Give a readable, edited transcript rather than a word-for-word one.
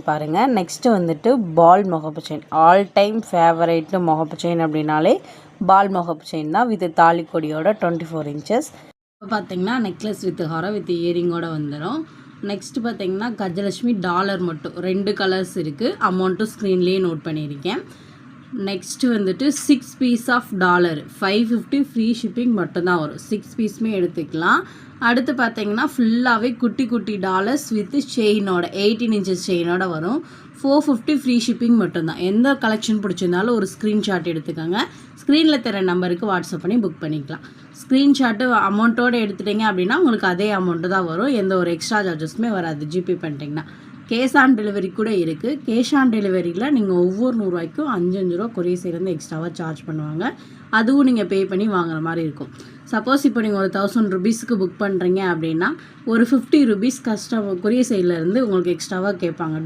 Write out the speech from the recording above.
பாருங்கள். நெக்ஸ்ட்டு வந்துட்டு பால் முகப்பு செயின். ஆல் டைம் ஃபேவரேட்டு முகப்பு செயின் அப்படின்னாலே பால் முகப்பு செயின் தான். வித் தாலிக்கொடியோட 24 இன்ச்சஸ். இப்போ பார்த்தீங்கன்னா நெக்லஸ் வித் ஹாரம் வித் இயரிங்கோட வந்துடும். நெக்ஸ்ட்டு பார்த்தீங்கன்னா கஜலட்சுமி டாலர் மட்டும் 2 கலர்ஸ் இருக்குது. அமௌண்ட்டும் ஸ்க்ரீன்லேயே நோட் பண்ணியிருக்கேன். நெக்ஸ்ட்டு வந்துட்டு 6 piece of dollar 550 free shipping மட்டும்தான் வரும். 6 பீஸுமே எடுத்துக்கலாம். அடுத்து பார்த்தீங்கன்னா ஃபுல்லாகவே குட்டி குட்டி டாலர்ஸ் வித் செயினோட 18 இன்ச்சஸ் செயினோட வரும். 450 ஃப்ரீ ஷிப்பிங் மட்டும்தான். எந்த கலெக்ஷன் பிடிச்சிருந்தாலும் ஒரு ஸ்க்ரீன்ஷாட் எடுத்துக்கோங்க. ஸ்க்ரீனில் தர நம்பருக்கு வாட்ஸ்அப் பண்ணி புக் பண்ணிக்கலாம். ஸ்க்ரீன்ஷாட்டு அமௌண்ட்டோடு எடுத்துட்டிங்க அப்படின்னா உங்களுக்கு அதே அமௌண்ட்டு தான் வரும். எந்த ஒரு எக்ஸ்ட்ரா சார்ஜஸுமே வராது. ஜிபே பண்ணிட்டீங்கன்னா கேஷ் ஆன் டெலிவரி கூட இருக்குது. கேஷ் ஆன் டெலிவரியில் நீங்கள் ஒவ்வொரு 100 ரூபாய்க்கும் 5 ரூபா கொரியர் சைட்லேருந்து எக்ஸ்ட்ராவாக சார்ஜ் பண்ணுவாங்க. அதுவும் நீங்கள் பே பண்ணி வாங்குற மாதிரி இருக்கும். சப்போஸ் இப்போ நீங்கள் ஒரு 1000 ருபீஸ்க்கு புக் பண்ணுறீங்க அப்படின்னா ஒரு 50 ருபீஸ் கொரியர் சைட்லேருந்து உங்களுக்கு எக்ஸ்ட்ராவாக கேட்பாங்க.